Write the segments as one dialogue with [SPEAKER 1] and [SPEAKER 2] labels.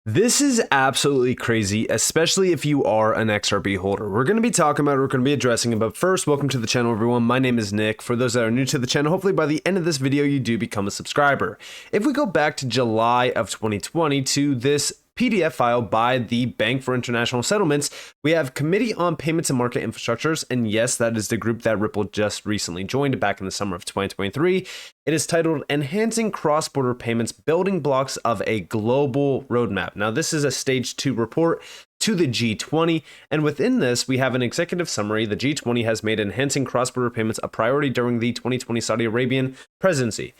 [SPEAKER 1] This is absolutely crazy, especially if you are an XRP holder. We're going to be talking about it, we're going to be addressing it, but first, welcome to the channel, everyone. My name is Nick. For those that are new to the channel, hopefully by the end of this video, you do become a subscriber. If we go back to July of 2020 to this PDF file by the Bank for International Settlements, we have Committee on Payments and Market Infrastructures, and yes, that is the group that Ripple just recently joined back in the summer of 2023. It is titled Enhancing Cross-Border Payments, Building Blocks of a Global Roadmap. Now, this is a Stage 2 report to the G20, and within this, we have an executive summary. The G20 has made enhancing cross-border payments a priority during the 2020 Saudi Arabian presidency.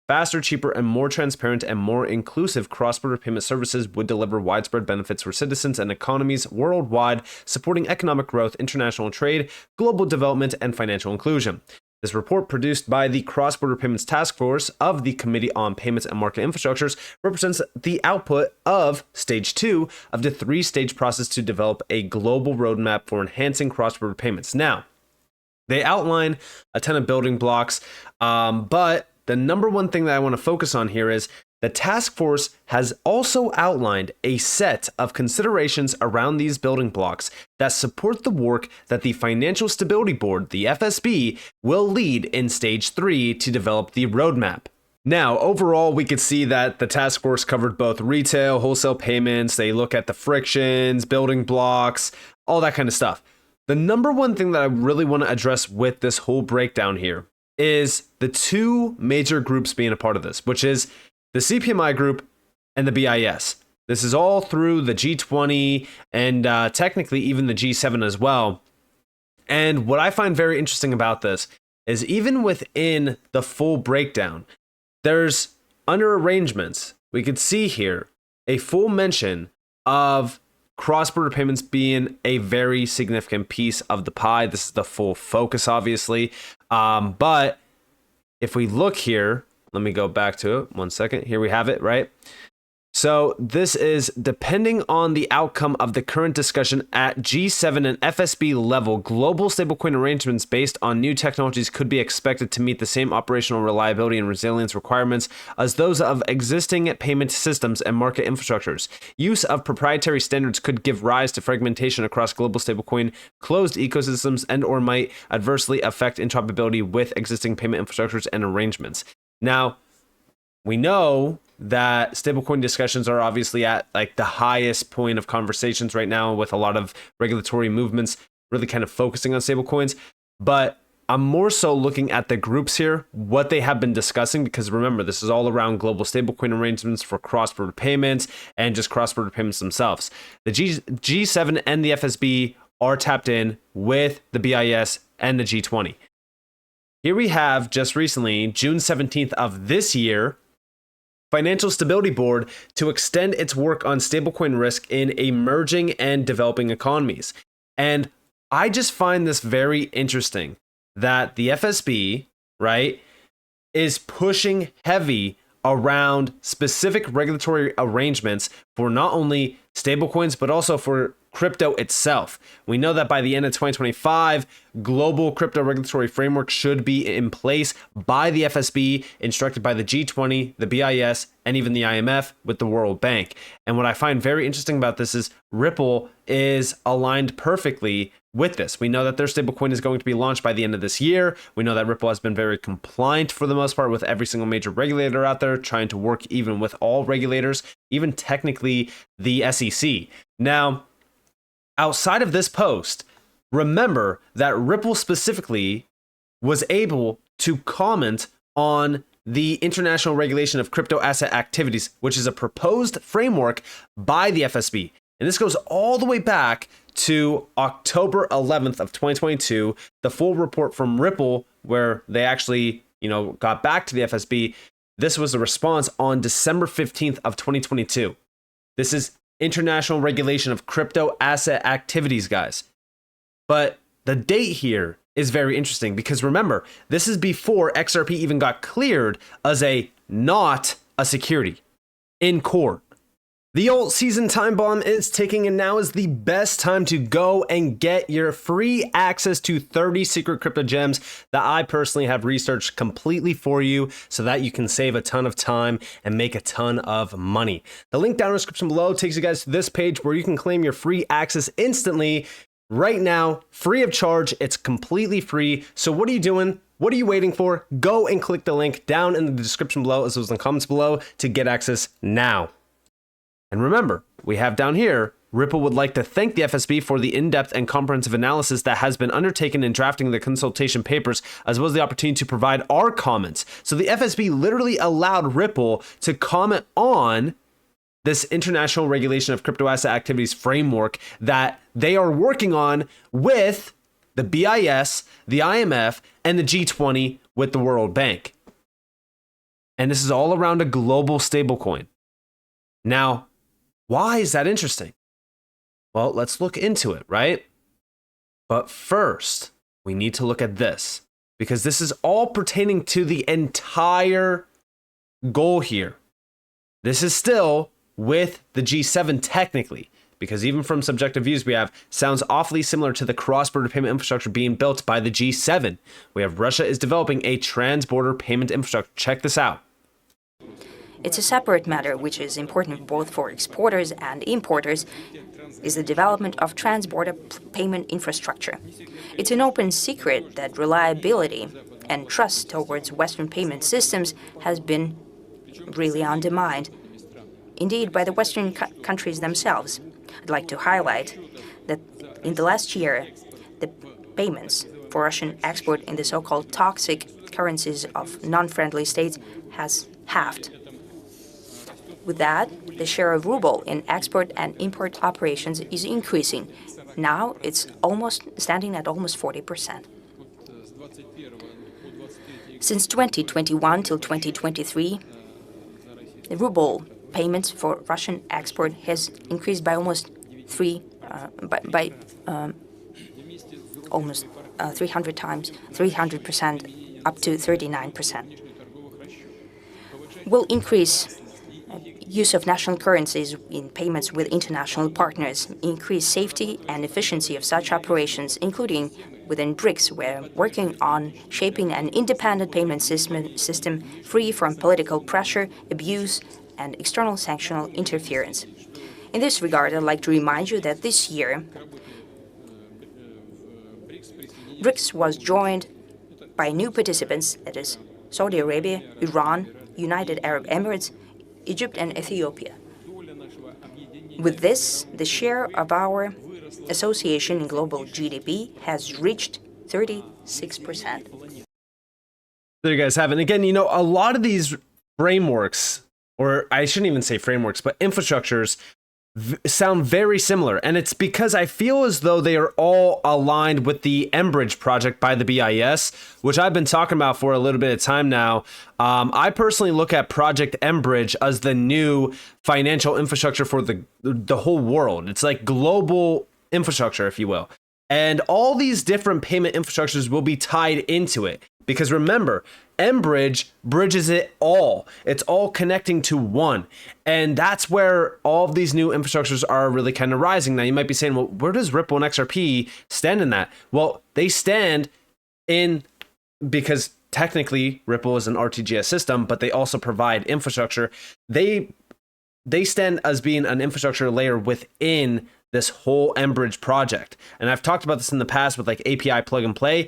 [SPEAKER 1] Faster, cheaper, and more transparent and more inclusive cross-border payment services would deliver widespread benefits for citizens and economies worldwide, supporting economic growth, international trade, global development, and financial inclusion. This report, produced by the Cross-Border Payments Task Force of the Committee on Payments and Market Infrastructures, represents the output of Stage 2 of the three-stage process to develop a global roadmap for enhancing cross-border payments. Now, they outline a ton of building blocks, but the number one thing that I want to focus on here is the task force has also outlined a set of considerations around these building blocks that support the work that the Financial Stability Board, the FSB, will lead in Stage 3 to develop the roadmap. Now, overall, we could see that the task force covered both retail, wholesale payments. They look at the frictions, building blocks, all that kind of stuff. The number one thing that I really want to address with this whole breakdown here is the two major groups being a part of this, which is the CPMI group and the BIS. This is all through the G20 and technically even the G7 as well. And what I find very interesting about this is even within the full breakdown, there's under arrangements, we could see here a full mention of cross-border payments being a very significant piece of the pie. This is the full focus, obviously. But if we look here, let me go back to it 1 second. Here we have it, right? So this is depending on the outcome of the current discussion at G7 and FSB level, global stablecoin arrangements based on new technologies could be expected to meet the same operational reliability and resilience requirements as those of existing payment systems and market infrastructures. Use of proprietary standards could give rise to fragmentation across global stablecoin closed ecosystems and or might adversely affect interoperability with existing payment infrastructures and arrangements. Now, we know that stablecoin discussions are obviously at like the highest point of conversations right now, with a lot of regulatory movements really kind of focusing on stablecoins. But I'm more so looking at the groups here, what they have been discussing, because remember, this is all around global stablecoin arrangements for cross-border payments and just cross-border payments themselves. The G7 and the FSB are tapped in with the BIS and the G20. Here we have just recently, June 17th of this year, Financial Stability Board to extend its work on stablecoin risk in emerging and developing economies. And I just find this very interesting that the FSB, right, is pushing heavy around specific regulatory arrangements for not only stablecoins, but also for crypto itself. We know that by the end of 2025, global crypto regulatory framework should be in place by the FSB, instructed by the G20, the BIS, and even the IMF with the World Bank. And what I find very interesting about this is Ripple is aligned perfectly with this. We know that their stablecoin is going to be launched by the end of this year. We know that Ripple has been very compliant for the most part with every single major regulator out there, trying to work even with all regulators, even technically the SEC. Now, outside of this post, remember that Ripple specifically was able to comment on the International Regulation of Crypto Asset Activities, which is a proposed framework by the FSB. And this goes all the way back to October 11th of 2022, the full report from Ripple, where they actually, got back to the FSB. This was the response on December 15th of 2022. This is International Regulation of Crypto Asset Activities, guys. But the date here is very interesting because remember, this is before XRP even got cleared as not a security in court. The alt season time bomb is ticking, and now is the best time to go and get your free access to 30 secret crypto gems that I personally have researched completely for you so that you can save a ton of time and make a ton of money. The link down in the description below takes you guys to this page where you can claim your free access instantly right now, free of charge. It's completely free. So what are you doing? What are you waiting for? Go and click the link down in the description below as well as in the comments below to get access now. And remember, we have down here, Ripple would like to thank the FSB for the in-depth and comprehensive analysis that has been undertaken in drafting the consultation papers, as well as the opportunity to provide our comments. So the FSB literally allowed Ripple to comment on this international regulation of crypto asset activities framework that they are working on with the BIS, the IMF, and the G20 with the World Bank. And this is all around a global stablecoin. Now, why is that interesting? Well, let's look into it, right? But first, we need to look at this because this is all pertaining to the entire goal here. This is still with the G7 technically, because even from subjective views we have, sounds awfully similar to the cross-border payment infrastructure being built by the G7. We have Russia is developing a trans-border payment infrastructure. Check this out.
[SPEAKER 2] It's a separate matter which is important both for exporters and importers, is the development of trans-border payment infrastructure. It's an open secret that reliability and trust towards Western payment systems has been really undermined, indeed by the Western countries themselves. I'd like to highlight that in the last year, the payments for Russian export in the so-called toxic currencies of non-friendly states has halved. With that, the share of ruble in export and import operations is increasing. Now it's standing at almost 40%. Since 2021 till 2023, the ruble payments for Russian export has increased by almost 300 times, 300%, up to 39%. Will increase use of national currencies in payments with international partners, increase safety and efficiency of such operations, including within BRICS, where working on shaping an independent payment system free from political pressure, abuse, and external sanctional interference. In this regard, I'd like to remind you that this year, BRICS was joined by new participants, that is, Saudi Arabia, Iran, United Arab Emirates, Egypt, and Ethiopia. With this, the share of our association in global GDP has reached 36%.
[SPEAKER 1] There you guys have it. And again, a lot of these frameworks, or I shouldn't even say frameworks, but infrastructures sound very similar. And it's because I feel as though they are all aligned with the mBridge project by the BIS, which I've been talking about for a little bit of time now. I personally look at Project mBridge as the new financial infrastructure for the whole world. It's like global infrastructure, if you will. And all these different payment infrastructures will be tied into it. Because remember, mBridge bridges it all. It's all connecting to one. And that's where all of these new infrastructures are really kind of rising. Now, you might be saying, well, where does Ripple and XRP stand in that? Well, they stand in, because technically Ripple is an RTGS system, but they also provide infrastructure. They stand as being an infrastructure layer within this whole mBridge project. And I've talked about this in the past with like API plug and play.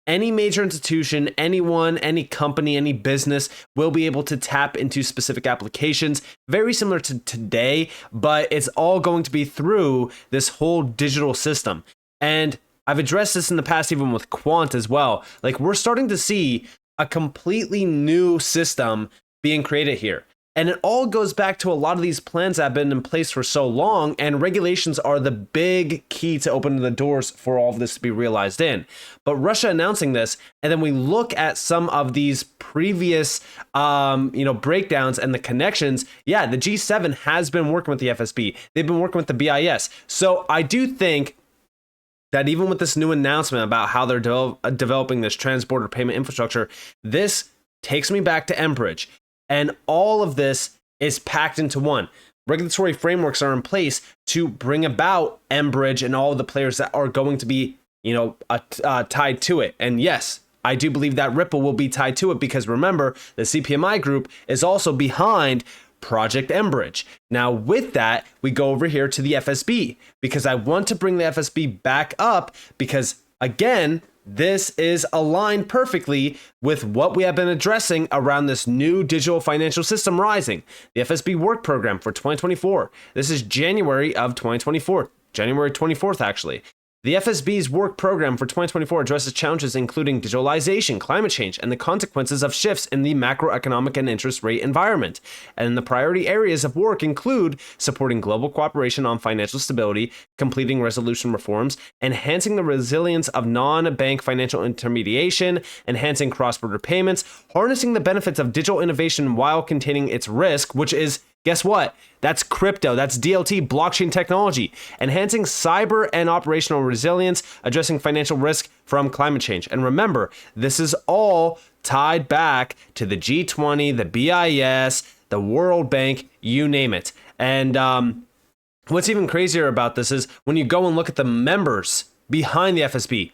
[SPEAKER 1] Any major institution, anyone, any company, any business will be able to tap into specific applications, very similar to today, but it's all going to be through this whole digital system. And I've addressed this in the past, even with Quant as well. Like, we're starting to see a completely new system being created here. And it all goes back to a lot of these plans that have been in place for so long, and regulations are the big key to open the doors for all of this to be realized in. But Russia announcing this, and then we look at some of these previous, breakdowns and the connections. Yeah, the G7 has been working with the FSB. They've been working with the BIS. So I do think that even with this new announcement about how they're developing this trans-border payment infrastructure, this takes me back to mBridge. And all of this is packed into one. Regulatory frameworks are in place to bring about mBridge and all the players that are going to be, tied to it. And yes, I do believe that Ripple will be tied to it because remember, the CPMI group is also behind Project mBridge. Now, with that, we go over here to the FSB because I want to bring the FSB back up because, again, this is aligned perfectly with what we have been addressing around this new digital financial system rising, the FSB work program for 2024. This is January of 2024, January 24th, actually. The FSB's work program for 2024 addresses challenges including digitalization, climate change, and the consequences of shifts in the macroeconomic and interest rate environment. And the priority areas of work include supporting global cooperation on financial stability, completing resolution reforms, enhancing the resilience of non-bank financial intermediation, enhancing cross-border payments, harnessing the benefits of digital innovation while containing its risk, which is, guess what? That's crypto, that's DLT, blockchain technology, enhancing cyber and operational resilience, addressing financial risk from climate change. And remember, this is all tied back to the G20, the BIS, the World Bank, you name it. And what's even crazier about this is when you go and look at the members behind the FSB.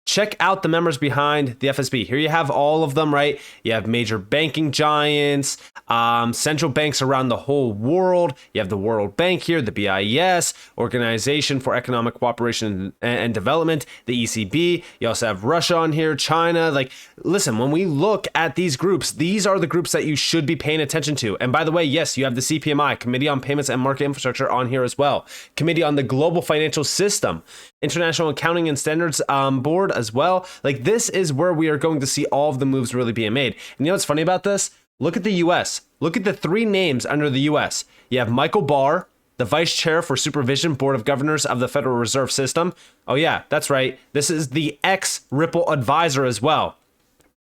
[SPEAKER 1] Check out the members behind the FSB. Here you have all of them, right? You have major banking giants, central banks around the whole world. You have the World Bank here, the BIS, Organization for Economic Cooperation and Development, the ECB. You also have Russia on here, China. Like, listen, when we look at these groups, these are the groups that you should be paying attention to. And by the way, yes, you have the CPMI, Committee on Payments and Market Infrastructure on here as well. Committee on the Global Financial System, International Accounting and Standards Board as well. Like, this is where we are going to see all of the moves really being made. And you know what's funny about this? Look at the US. Look at the three names under the US. You have Michael Barr, the Vice Chair for Supervision Board of Governors of the Federal Reserve System. Oh yeah, that's right. This is the ex-Ripple advisor as well.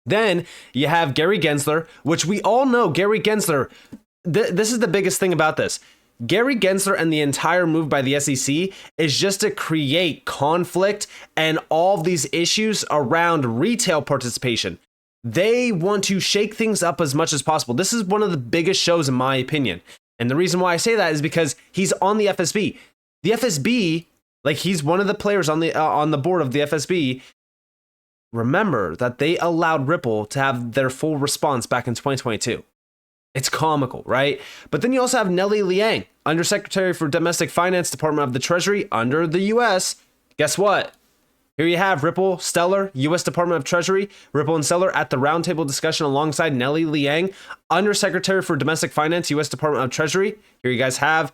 [SPEAKER 1] Then you have Gary Gensler, which we all know Gary Gensler. This is the biggest thing about this. Gary Gensler and the entire move by the SEC is just to create conflict and all of these issues around retail participation. They want to shake things up as much as possible. This is one of the biggest shows in my opinion. And the reason why I say that is because he's on the FSB. The FSB, like he's one of the players on the board of the FSB. Remember that they allowed Ripple to have their full response back in 2022. It's comical, right? But then you also have Nellie Liang, Undersecretary for Domestic Finance, Department of the Treasury under the US. Guess what? Here you have Ripple, Stellar, US Department of Treasury, Ripple and Stellar at the roundtable discussion alongside Nellie Liang, Undersecretary for Domestic Finance, US Department of Treasury. Here you guys have,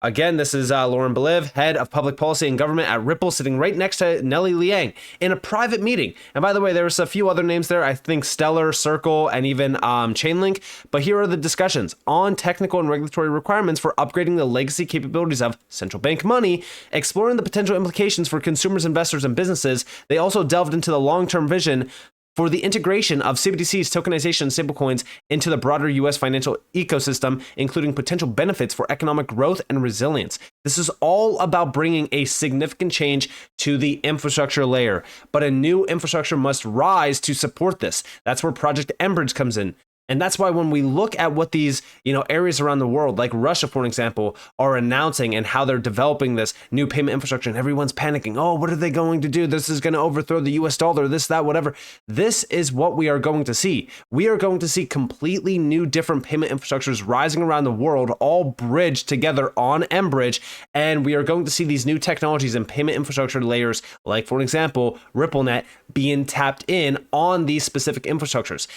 [SPEAKER 1] again, this is Lauren Beliv, Head of Public Policy and Government at Ripple, sitting right next to Nellie Liang in a private meeting. And by the way, there's a few other names there. I think Stellar, Circle, and even Chainlink. But here are the discussions on technical and regulatory requirements for upgrading the legacy capabilities of central bank money, exploring the potential implications for consumers, investors, and businesses. They also delved into the long-term vision for the integration of CBDCs, tokenization, and stablecoins into the broader US financial ecosystem, including potential benefits for economic growth and resilience. This is all about bringing a significant change to the infrastructure layer, but a new infrastructure must rise to support this. That's where Project mBridge comes in. And that's why when we look at what these, areas around the world, like Russia, for example, are announcing and how they're developing this new payment infrastructure and everyone's panicking. Oh, what are they going to do? This is going to overthrow the US dollar, this, that, whatever. This is what we are going to see. We are going to see completely new, different payment infrastructures rising around the world, all bridged together on mBridge. And we are going to see these new technologies and payment infrastructure layers, like, for example, RippleNet, being tapped in on these specific infrastructures.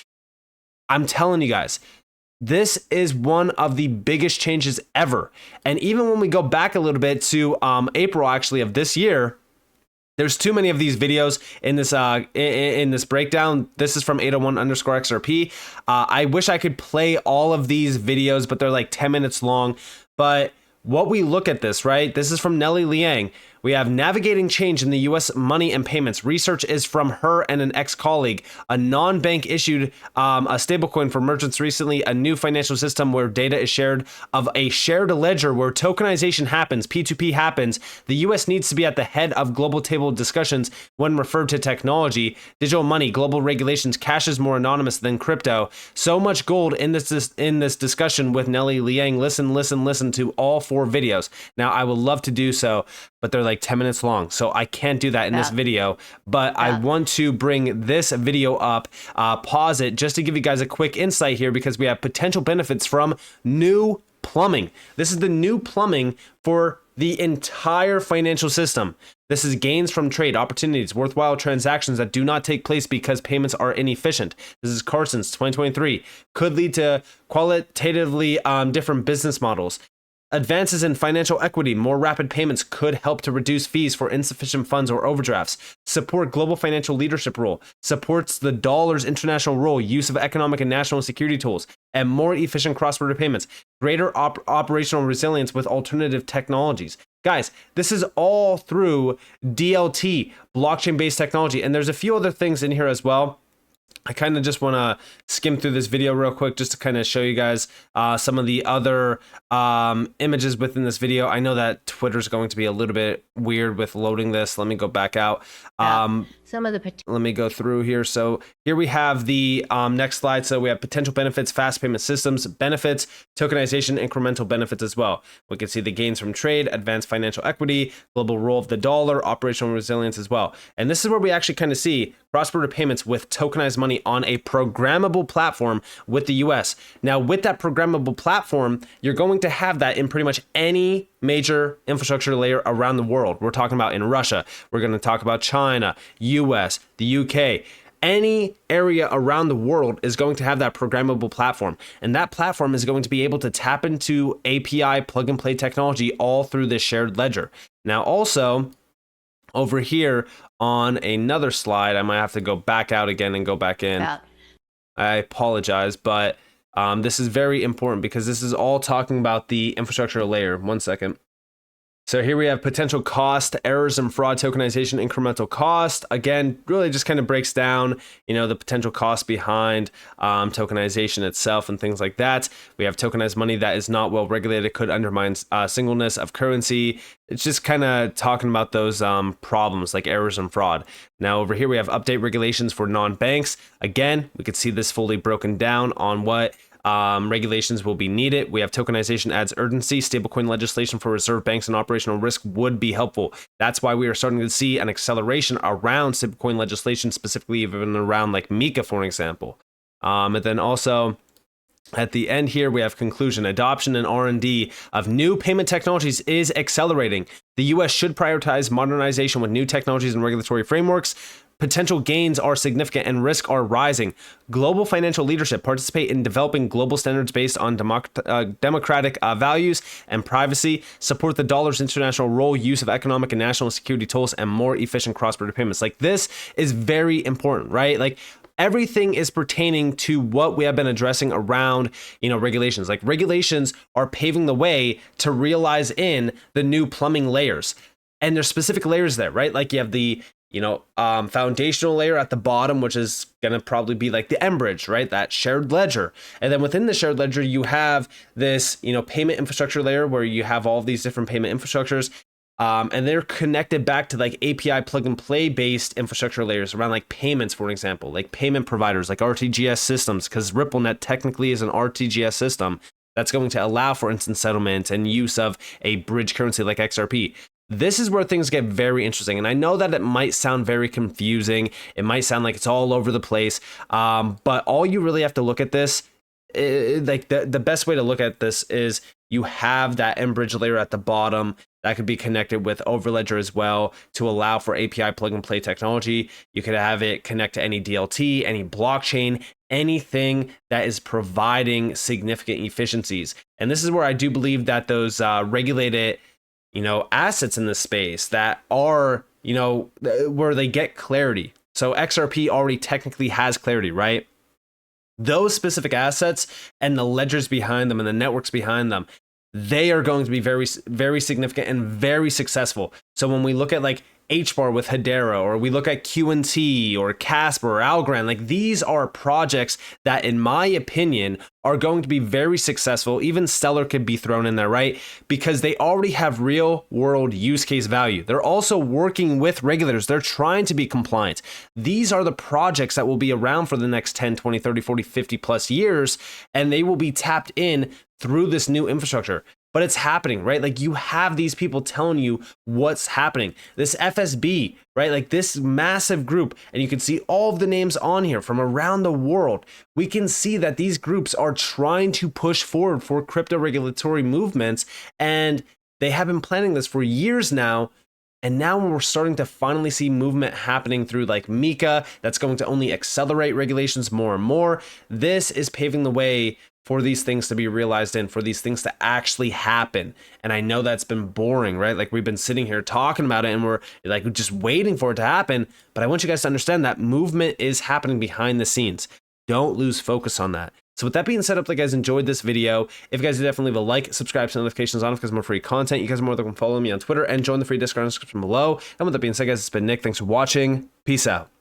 [SPEAKER 1] I'm telling you guys, this is one of the biggest changes ever. And even when we go back a little bit to April, actually, of this year, there's too many of these videos in this breakdown. This is from 801_XRP. I wish I could play all of these videos, but they're like 10 minutes long. But what we look at this, right? This is from Nellie Liang. We have navigating change in the U.S. money and payments. Research is from her and an ex-colleague. A non-bank issued a stablecoin for merchants recently. A new financial system where data is shared of a shared ledger where tokenization happens, P2P happens. The U.S. needs to be at the head of global table discussions when referred to technology, digital money, global regulations. Cash is more anonymous than crypto. So much gold in this discussion with Nelly Liang. Listen to all 4 videos. Now, I would love to do so, but they're like 10 minutes long, so I can't do that in this video. But I want to bring this video up, pause it, just to give you guys a quick insight here, because we have potential benefits from new plumbing. This is the new plumbing for the entire financial system. This is gains from trade, opportunities, worthwhile transactions that do not take place because payments are inefficient. This is Carson's 2023. Could lead to qualitatively different business models. Advances in financial equity, more rapid payments could help to reduce fees for insufficient funds or overdrafts. Support global financial leadership role. Supports the dollar's international role, use of economic and national security tools, and more efficient cross-border payments. Greater operational resilience with alternative technologies. Guys, this is all through DLT, blockchain-based technology, and there's a few other things in here as well. I kind of just want to skim through this video real quick just to kind of show you guys some of the other images within this video. I know that Twitter's going to be a little bit weird with loading this. Let me go back out. Let me go through here. So here we have the next slide. So we have potential benefits, fast payment systems, benefits, tokenization, incremental benefits as well. We can see the gains from trade, advanced financial equity, global role of the dollar, operational resilience as well. And this is where we actually kind of see cross-border payments with tokenized money on a programmable platform with the US. Now, with that programmable platform, you're going to have that in pretty much any major infrastructure layer around the world. We're talking about in Russia. We're going to talk about China, US, the UK. Any area around the world is going to have that programmable platform. And that platform is going to be able to tap into API plug and play technology all through this shared ledger. Now, also, over here on another slide, I might have to go back out again and go back in. I apologize, but this is very important because this is all talking about the infrastructure layer. 1 second. So here we have potential cost, errors and fraud, tokenization, incremental cost. Again, really just kind of breaks down, the potential cost behind tokenization itself and things like that. We have tokenized money that is not well regulated, could undermine singleness of currency. It's just kind of talking about those problems like errors and fraud. Now over here we have update regulations for non-banks. Again, we could see this fully broken down on what regulations will be needed. We have tokenization adds urgency. Stablecoin legislation for reserve banks and operational risk would be helpful. That's why we are starting to see an acceleration around stablecoin legislation, specifically even around like Mika, for example. And then also at the end here, we have conclusion. Adoption and R&D of new payment technologies is accelerating. The U.S. should prioritize modernization with new technologies and regulatory frameworks. Potential gains are significant and risks are rising. Global financial leadership participate in developing global standards based on democratic values and privacy. Support the dollar's international role, use of economic and national security tools, and more efficient cross-border payments. Like this is very important, right? Like everything is pertaining to what we have been addressing around, regulations. Like regulations are paving the way to realize in the new plumbing layers. And there's specific layers there, right? Like you have the foundational layer at the bottom, which is going to probably be like the mBridge, right? That shared ledger. And then within the shared ledger, you have this, payment infrastructure layer where you have all of these different payment infrastructures. And they're connected back to like API plug and play based infrastructure layers around like payments, for example, like payment providers, like RTGS systems, because RippleNet technically is an RTGS system that's going to allow for instant settlement and use of a bridge currency like XRP. This is where things get very interesting. And I know that it might sound very confusing. It might sound like it's all over the place. But all you really have to look at this, the best way to look at this is you have that mBridge layer at the bottom that could be connected with Overledger as well to allow for API plug and play technology. You could have it connect to any DLT, any blockchain, anything that is providing significant efficiencies. And this is where I do believe that those regulated assets in this space that are, where they get clarity. So XRP already technically has clarity, right? Those specific assets and the ledgers behind them and the networks behind them, they are going to be very, very significant and very successful. So when we look at like HBAR with Hedera, or we look at QNT or Casper or Algorand, like these are projects that, in my opinion, are going to be very successful. Even Stellar could be thrown in there, right? Because they already have real world use case value. They're also working with regulators. They're trying to be compliant. These are the projects that will be around for the next 10, 20, 30, 40, 50 plus years, and they will be tapped in through this new infrastructure. But it's happening, right? Like you have these people telling you what's happening. This FSB, right? Like this massive group, and you can see all of the names on here from around the world. We can see that these groups are trying to push forward for crypto regulatory movements, and they have been planning this for years now. And now we're starting to finally see movement happening through like MiCA that's going to only accelerate regulations more and more. This is paving the way for these things to be realized and for these things to actually happen. And I know that's been boring, right? Like we've been sitting here talking about it and we're like just waiting for it to happen. But I want you guys to understand that movement is happening behind the scenes. Don't lose focus on that. So with that being said, I hope you guys enjoyed this video. If you guys did, definitely leave a like, subscribe, turn notifications on because more free content. You guys are more than welcome to follow me on Twitter and join the free Discord in the description below. And with that being said, guys, it's been Nick. Thanks for watching. Peace out.